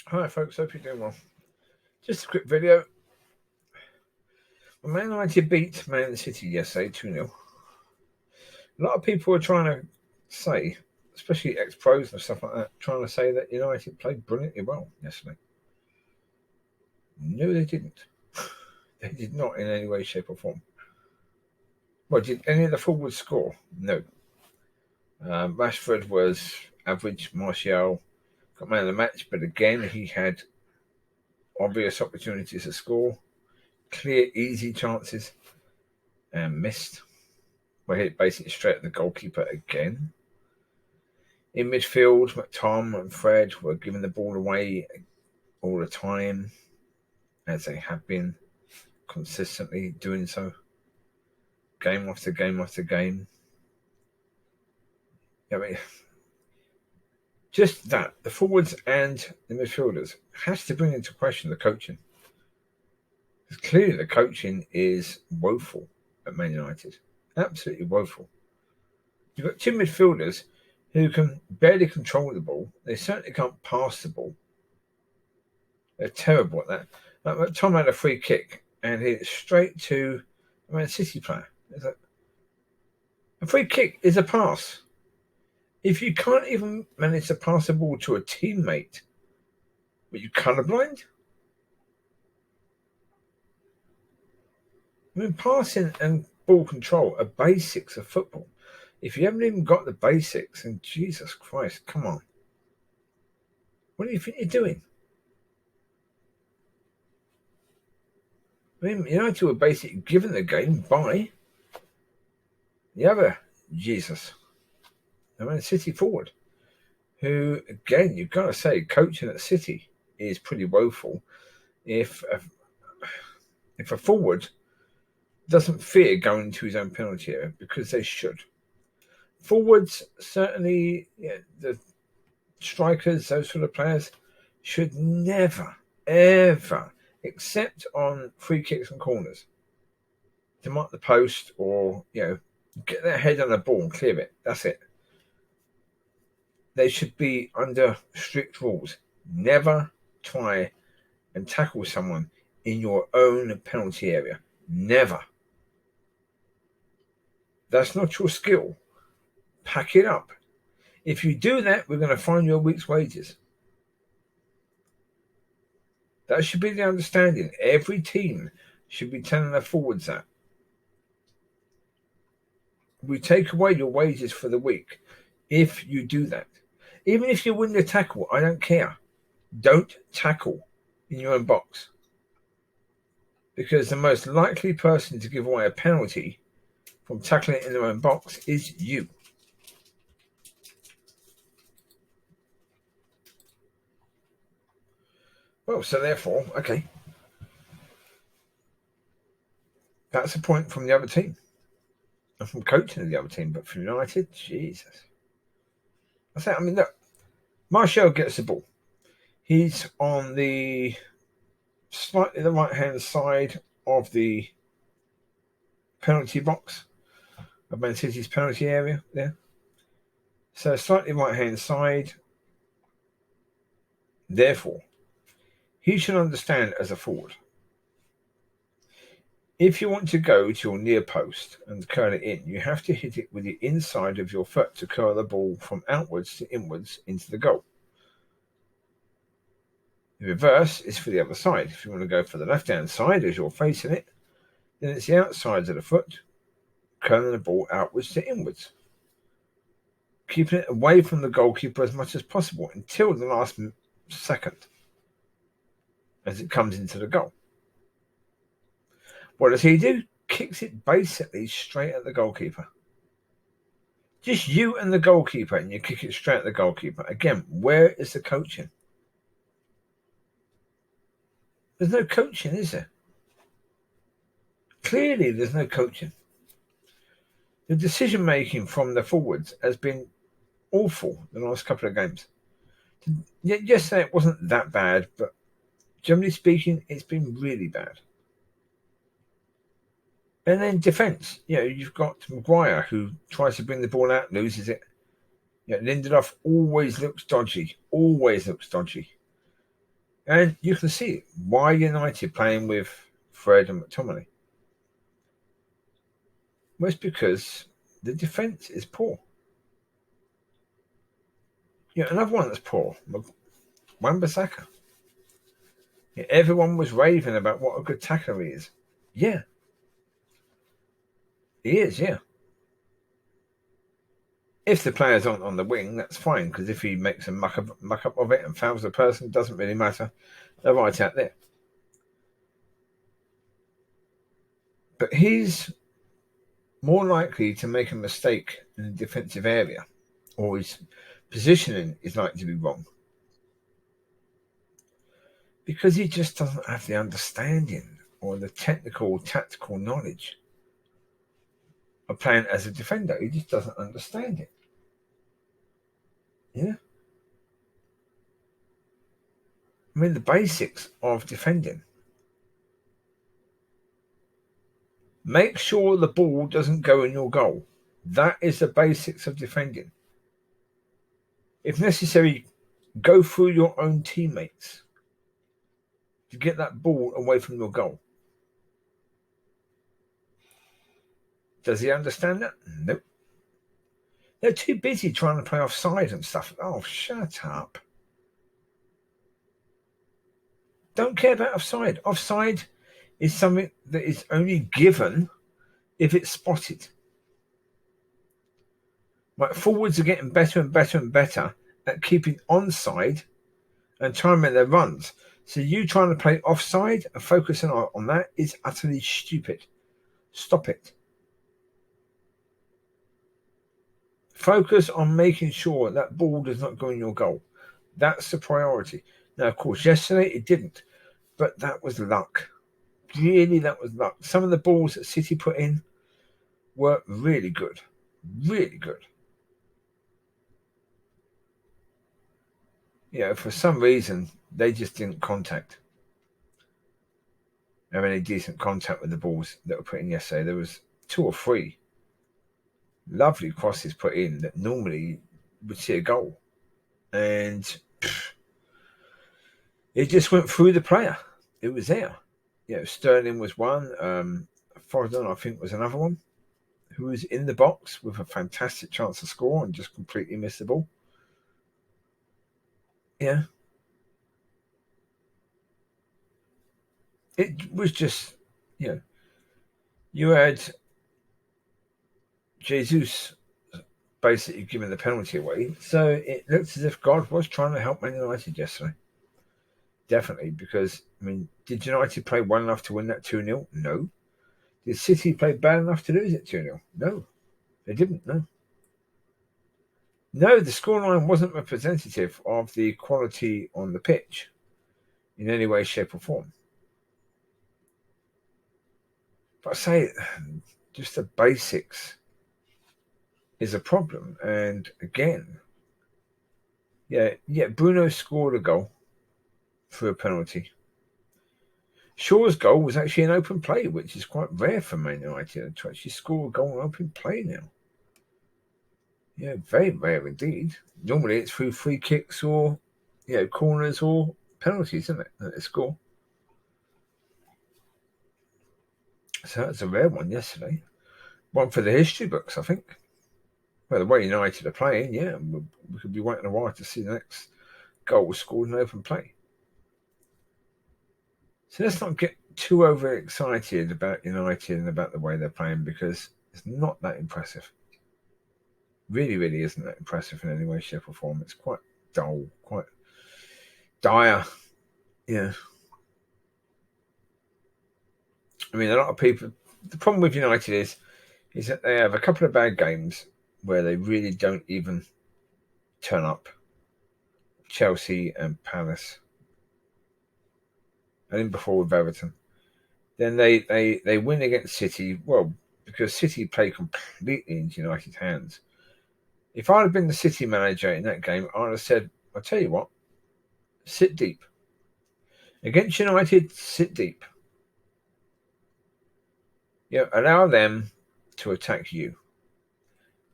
Hi folks, hope you're doing well. Just a quick video. Man United beat Man City yesterday 2-0. A lot of people are trying to say, especially ex-pros and stuff like that, trying to say that United played brilliantly well yesterday. No, they didn't. They did not in any way, shape or form. Well, did any of the forwards score? No. Rashford was average. Martial got man of the match, but again, he had obvious opportunities to score, clear, easy chances, and missed. Well, hit basically straight at the goalkeeper again. In midfield, Tom and Fred were giving the ball away all the time, as they have been consistently doing so, game after game after game. I mean, just that, the forwards and the midfielders has to bring into question the coaching. Because clearly the coaching is woeful at Man United. Absolutely woeful. You've got two midfielders who can barely control the ball. They certainly can't pass the ball. They're terrible at that. Like, Tom had a free kick and hit it straight to a Man City player. A free kick is a pass. If you can't even manage to pass the ball to a teammate, but you're colourblind? I mean, passing and ball control are basics of football. If you haven't even got the basics, then Jesus Christ, come on. What do you think you're doing? I mean, United were basically given the game by the other Jesus, the Man City forward, who, again, you've got to say, coaching at City is pretty woeful. If a forward doesn't fear going to his own penalty area, because they should. Forwards, certainly, the strikers, those sort of players, should never, ever, except on free kicks and corners, to mark the post or, get their head on the ball and clear it. That's it. They should be under strict rules. Never try and tackle someone in your own penalty area. Never. That's not your skill. Pack it up. If you do that, we're going to fine you a week's wages. That should be the understanding. Every team should be telling their forwards that. We take away your wages for the week if you do that. Even if you win the tackle, I don't care. Don't tackle in your own box. Because the most likely person to give away a penalty from tackling it in their own box is you. Well, so therefore, okay. That's a point from the other team. And from coaching of the other team. But for United, Jesus. Look, Martial gets the ball. He's on the slightly the right-hand side of the penalty box of Man City's penalty area there. So slightly right-hand side. Therefore, he should understand as a forward. If you want to go to your near post and curl it in, you have to hit it with the inside of your foot to curl the ball from outwards to inwards into the goal. The reverse is for the other side. If you want to go for the left-hand side as you're facing it, then it's the outside of the foot, curling the ball outwards to inwards, keeping it away from the goalkeeper as much as possible until the last second as it comes into the goal. What does he do? Kicks it basically straight at the goalkeeper. Just you and the goalkeeper, and you kick it straight at the goalkeeper. Again, where is the coaching? There's no coaching, is there? Clearly, there's no coaching. The decision-making from the forwards has been awful the last couple of games. Yesterday it wasn't that bad, but generally speaking, it's been really bad. And then defence, you've got Maguire who tries to bring the ball out, loses it. Lindelof always looks dodgy. And you can see why United playing with Fred and McTominay. Well, it's because the defence is poor. Another one that's poor, Wan-Bissaka. Everyone was raving about what a good tackler he is. Yeah. He is, yeah. If the players aren't on the wing, that's fine, because if he makes a muck up of it and fouls the person, doesn't really matter. They're right out there. But he's more likely to make a mistake in the defensive area, or his positioning is likely to be wrong, because he just doesn't have the understanding or the technical, tactical knowledge of playing as a defender. He just doesn't understand it. Yeah. I mean, the basics of defending. Make sure the ball doesn't go in your goal. That is the basics of defending. If necessary, go through your own teammates to get that ball away from your goal. Does he understand that? Nope. They're too busy trying to play offside and stuff. Oh, shut up. Don't care about offside. Offside is something that is only given if it's spotted. Right, forwards are getting better and better and better at keeping onside and timing their runs. So you trying to play offside and focusing on that is utterly stupid. Stop it. Focus on making sure that ball does not go in your goal. That's the priority. Now, of course, yesterday it didn't, but that was luck. Really, that was luck. Some of the balls that City put in were really good. Really good. For some reason, they just didn't have any decent contact with the balls that were put in yesterday. There was 2 or 3 lovely crosses put in that normally would see a goal. And it just went through the player. It was there. Sterling was one. Foden, I think, was another one, who was in the box with a fantastic chance to score and just completely missed the ball. Yeah. It was just, you had Jesus basically giving the penalty away. So it looks as if God was trying to help Man United yesterday. Definitely, because, did United play well enough to win that 2-0? No. Did City play bad enough to lose it 2-0? No. They didn't, no. No, the scoreline wasn't representative of the quality on the pitch in any way, shape, or form. But I say, just the basics is a problem. And again, Bruno scored a goal for a penalty. Shaw's goal was actually an open play, which is quite rare for Man United to actually score a goal in open play now. Yeah, very rare indeed. Normally it's through free kicks or corners or penalties, isn't it, that they score? So that's a rare one yesterday. One for the history books, I think. Well, the way United are playing, we could be waiting a while to see the next goal scored in open play. So let's not get too overexcited about United and about the way they're playing, because it's not that impressive. Really, really isn't that impressive in any way, shape, or form. It's quite dull, quite dire. Yeah. A lot of people. The problem with United is that they have a couple of bad games where they really don't even turn up. Chelsea and Palace, and then before with Everton. Then they win against City. Well, because City play completely into United's hands. If I'd have been the City manager in that game, I'd have said, I'll tell you what, sit deep. Against United, sit deep. Allow them to attack you.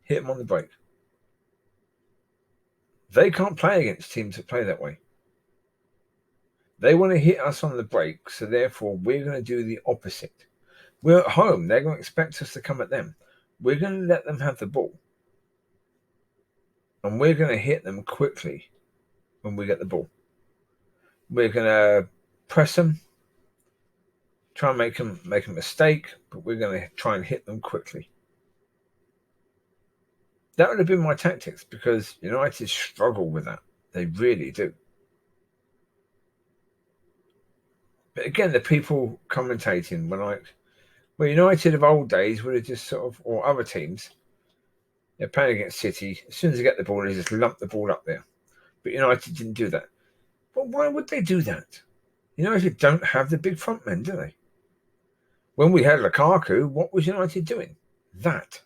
Hit them on the break. They can't play against teams that play that way. They want to hit us on the break, so therefore we're going to do the opposite. We're at home. They're going to expect us to come at them. We're going to let them have the ball. And we're going to hit them quickly when we get the ball. We're going to press them, try and make them make a mistake, but we're going to try and hit them quickly. That would have been my tactics, because United struggle with that. They really do. But again, the people commentating were like, well, United of old days would have just sort of, or other teams, they're playing against City. As soon as they get the ball, they just lump the ball up there. But United didn't do that. But why would they do that? United don't have the big front men, do they? When we had Lukaku, what was United doing? That.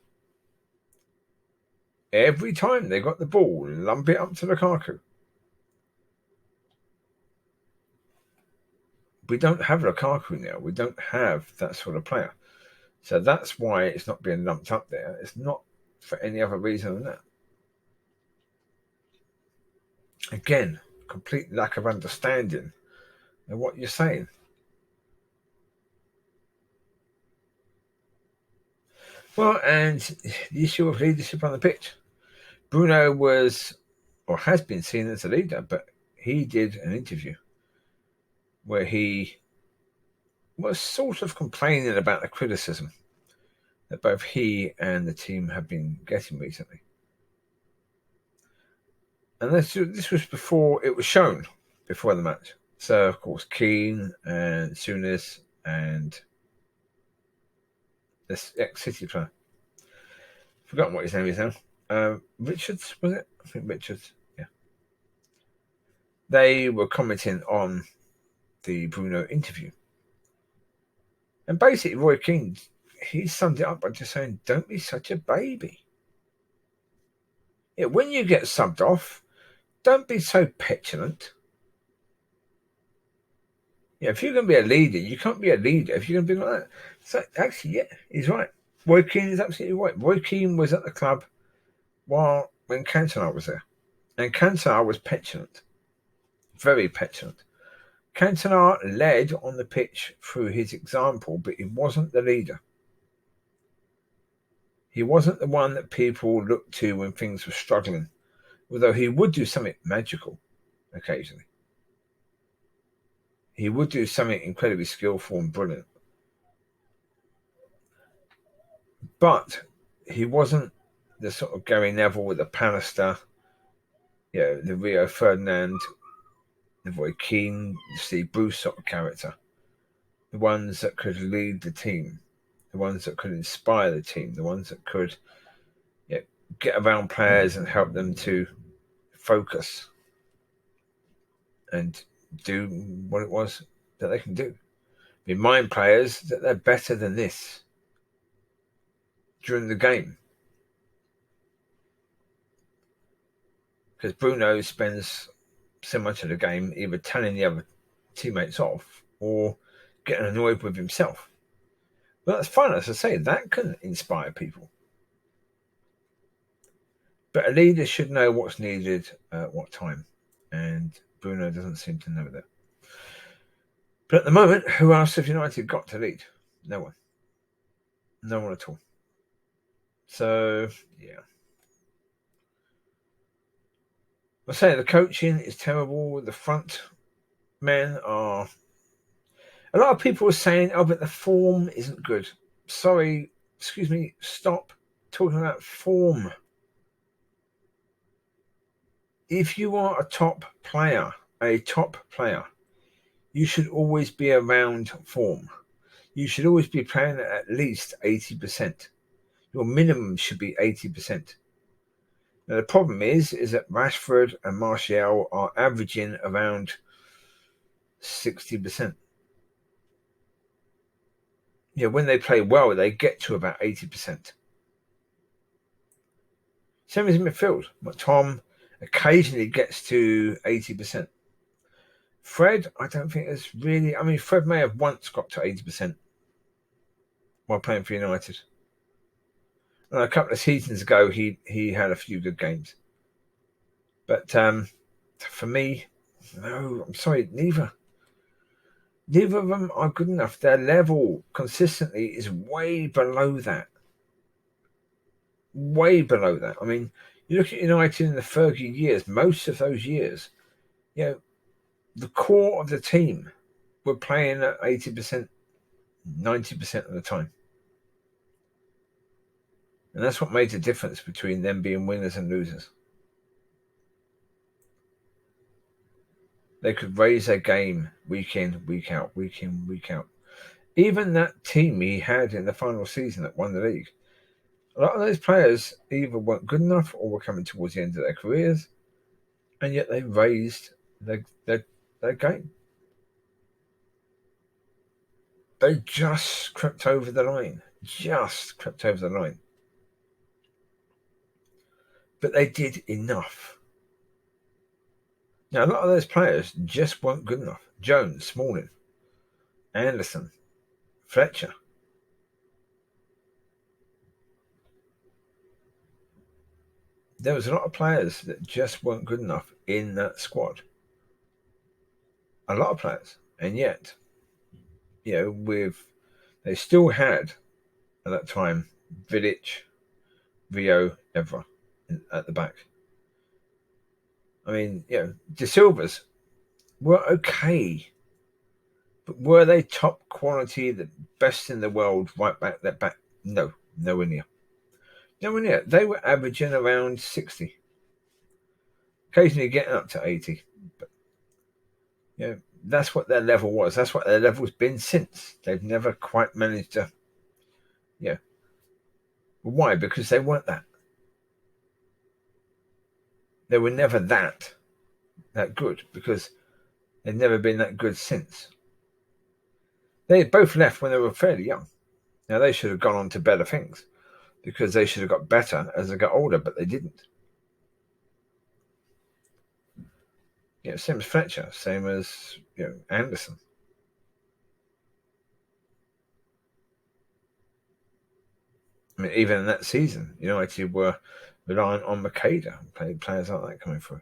Every time they got the ball, lump it up to Lukaku. We don't have Lukaku now. We don't have that sort of player. So that's why it's not being lumped up there. It's not for any other reason than that. Again, complete lack of understanding of what you're saying. Well, and the issue of leadership on the pitch. Bruno was, or has been seen as a leader, but he did an interview where he was sort of complaining about the criticism that both he and the team have been getting recently. And this was before it was shown, before the match. So, of course, Keane and Souness and this ex-City player. Forgotten what his name is now. Richards, was it? I think Richards, yeah. They were commenting on the Bruno interview. And basically, Roy Keane, he summed it up by just saying, don't be such a baby. Yeah, when you get subbed off, don't be so petulant. Yeah, if you're going to be a leader, you can't be a leader if you're going to be like that. So, actually, yeah, he's right. Roy Keane is absolutely right. Roy Keane was at the club when Cantona was there. And Cantona was petulant. Very petulant. Cantona led on the pitch through his example, but he wasn't the leader. He wasn't the one that people looked to when things were struggling, although he would do something magical occasionally. He would do something incredibly skillful and brilliant. But he wasn't the sort of Gary Neville with the Pallister, the Rio Ferdinand, the Roy Keane, the Steve Bruce sort of character. The ones that could lead the team, the ones that could inspire the team, the ones that could get around players and help them to focus and do what it was that they can do. Remind players that they're better than this during the game. Because Bruno spends so much of the game either telling the other teammates off or getting annoyed with himself. Well, that's fine, as I say, that can inspire people. But a leader should know what's needed at what time. And Bruno doesn't seem to know that. But at the moment, who else have United got to lead? No one. No one at all. So, yeah. I say the coaching is terrible. The front men are... A lot of people are saying, but the form isn't good. Sorry, excuse me, stop talking about form. If you are a top player, you should always be around form. You should always be playing at least 80%. Your minimum should be 80%. Now, the problem is that Rashford and Martial are averaging around 60%. When they play well, they get to about 80%. Same as in midfield. Tom occasionally gets to 80%. Fred, I don't think has really... I mean, Fred may have once got to 80% while playing for United. And a couple of seasons ago, he had a few good games. But for me, no, I'm sorry, neither. Neither of them are good enough. Their level consistently is way below that. Way below that. I mean, you look at United in the Fergie years, most of those years, the core of the team were playing at 80%, 90% of the time. And that's what made the difference between them being winners and losers. They could raise their game week in, week out, week in, week out. Even that team he had in the final season that won the league, a lot of those players either weren't good enough or were coming towards the end of their careers, and yet they raised their game. They just crept over the line. But they did enough. Now, a lot of those players just weren't good enough. Jones, Smalling, Anderson, Fletcher. There was a lot of players that just weren't good enough in that squad. A lot of players. And yet, they still had, at that time, Vidic, Rio, Evra at the back. I mean, De Silva's were okay. But were they top quality, the best in the world, right back that back? No, nowhere near. Nowhere near. They were averaging around 60. Occasionally getting up to 80. But that's what their level was. That's what their level's been since. They've never quite managed to. Why? Because they weren't that. They were never that good because they've never been that good since. They both left when they were fairly young. Now, they should have gone on to better things because they should have got better as they got older, but they didn't. Same as Fletcher, same as Anderson. I mean, even in that season, United were relying on Makeda and players like that coming through.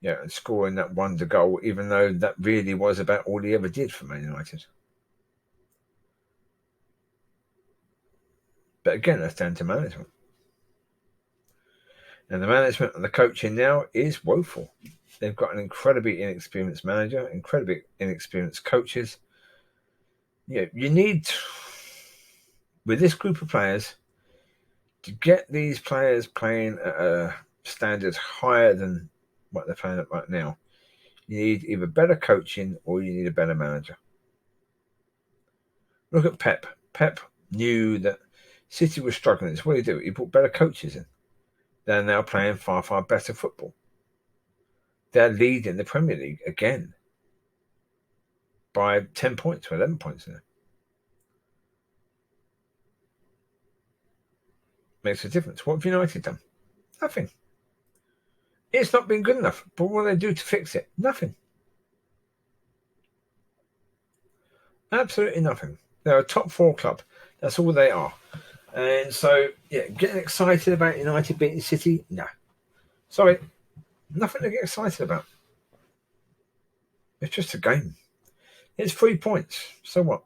And scoring that wonder goal, even though that really was about all he ever did for Man United. But again, that's down to management. And the management and the coaching now is woeful. They've got an incredibly inexperienced manager, incredibly inexperienced coaches. You need, with this group of players, to get these players playing at a standard higher than what they're playing at right now. You need either better coaching or you need a better manager. Look at Pep. Pep knew that City was struggling. It's what he did. He put better coaches in. They're now playing far, far better football. They're leading the Premier League again by 10 points or 11 points now. Makes a difference. What have United done? Nothing. It's not been good enough. But what do they do to fix it? Nothing. Absolutely nothing. They're a top 4 club. That's all they are. And so, getting excited about United beating City? No. Sorry. Nothing to get excited about. It's just a game. It's 3 points. So what?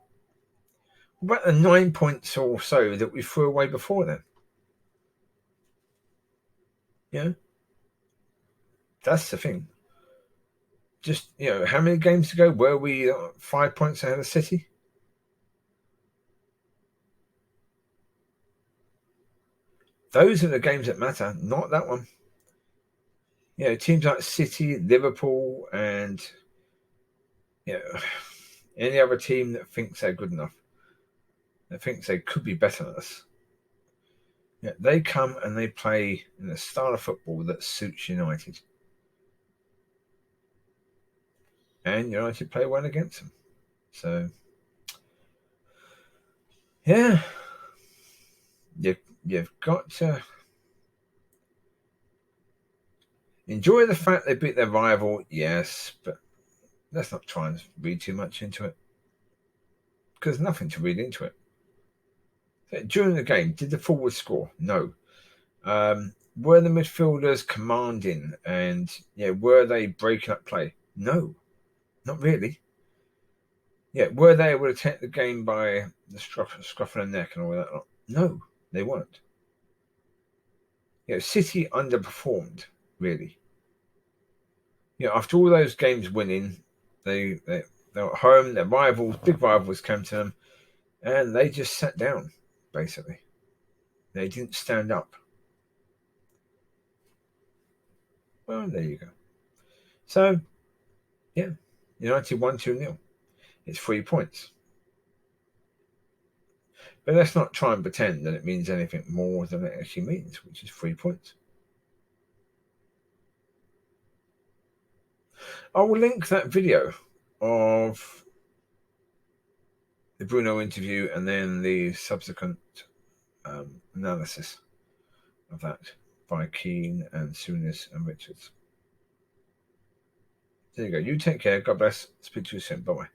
What about the 9 points or so that we threw away before then? That's the thing. Just, how many games to go? Were we 5 points ahead of City? Those are the games that matter, not that one. Teams like City, Liverpool, and any other team that thinks they're good enough, that thinks they could be better than us, they come and they play in a style of football that suits United. And United play well against them. So, you've got to enjoy the fact they beat their rival, yes, but let's not try and read too much into it. Because there's nothing to read into it. During the game, did the forwards score? No. Were the midfielders commanding and were they breaking up play? No. Not really. Yeah, were they able to take the game by the scruff of the neck and all that? No, they weren't. City underperformed, really. After all those games winning, they were at home, their rivals, big rivals came to them, and they just sat down, basically. They didn't stand up. Well, there you go. So, yeah, United won 2-0. It's 3 points. But let's not try and pretend that it means anything more than it actually means, which is 3 points. I will link that video of the Bruno interview and then the subsequent analysis of that by Keane and Souness and Richards. There you go. You take care. God bless. Speak to you soon. Bye-bye.